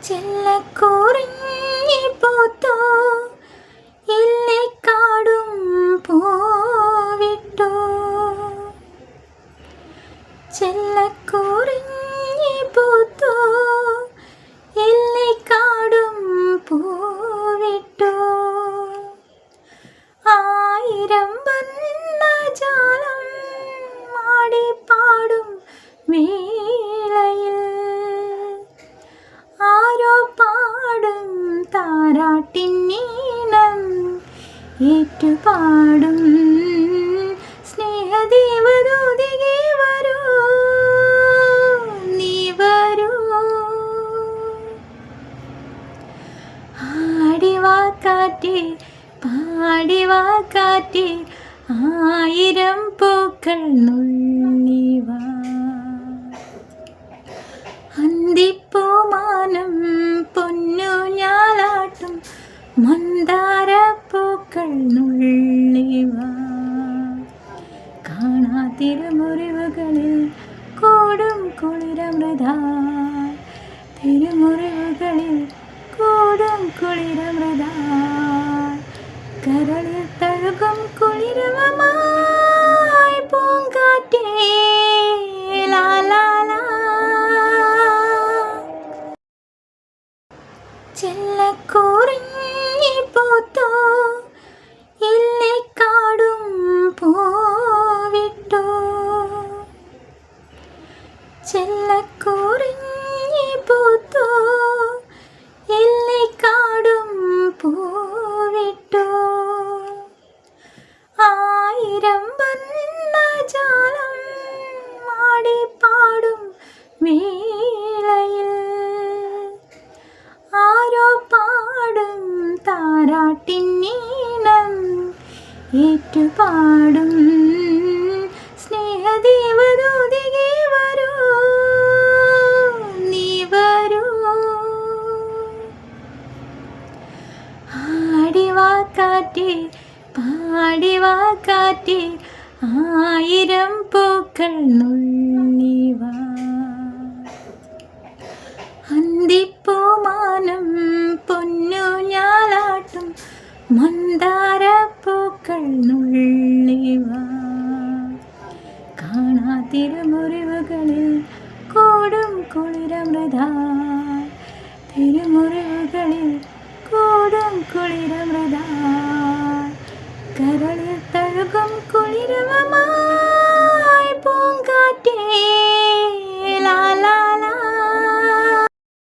ചെല്ലക്കുറിഞ്ഞി പൂത്തോ ഇല്ലിക്കാടും പൂവിട്ടോ. ചെല്ലക്കുറിഞ്ഞി പൂത്തോ ഇല്ലിക്കാടും പൂവിട്ടോ. ആയിരം വർണ്ണജാലം ആടിപ്പാടും വേളയിൽ ആരോ പാടും താരാട്ടിന്നീണം ഏറ്റുപാടും സ്നേഹദേവദൂതികേ വരൂ നീ വരൂ. ആടിവാ കാറ്റേ പാടിവാ കാറ്റേ ആയിരം പൂക്കൾ നുള്ളിവാ. അന്തിപ്പൂമാനം പൊന്നുഞ്ഞാലാട്ടും മന്ദാരപ്പൂക്കൾ നുള്ളിവാ. കാണാതിരുമുറിവുകളിൽ കൂടും കുളിരമൃതായി. തിരുമുറിവുകളിൽ കൂടും കുളിരമൃതായി. കരളിൽ തഴുകും കുളിരവമായി പൂങ്കാറ്റേ ലാ ലാ ലാ. ചെല്ലക്കുറിഞ്ഞി പൂത്തോ ഇല്ലിക്കാടും പൂവിട്ടോ. ചെല്ലക്കുറിഞ്ഞി പൂത്തോ ഇല്ലിക്കാടും പൂവിട്ടോ. ആയിരം വർണ്ണജാലം ആടിപ്പാടും വേളയിൽ ആരോ പാടും താരാട്ടിന്നീണം ഏറ്റുപാടും സ്നേഹദേവദൂതികേ വരൂ നീ വരൂ. ആടിവാ കാറ്റേ പാടിവാ കാറ്റേ ആയിരം പൂക്കൾ നുള്ളിവാ. അന്തിപ്പൂമാനം പൊന്നുഞ്ഞാലാട്ടും മന്ദാരപ്പൂക്കൾ നുള്ളിവാ. കാണാതിരുമുറിവുകളിൽ കൂടും കുളിരമൃതായി. തിരുമുറിവുകളിൽ കൂടും കുളിരമൃതായി. കരളിൽ തഴുകും കുളിരവമായി പൂങ്കാറ്റേ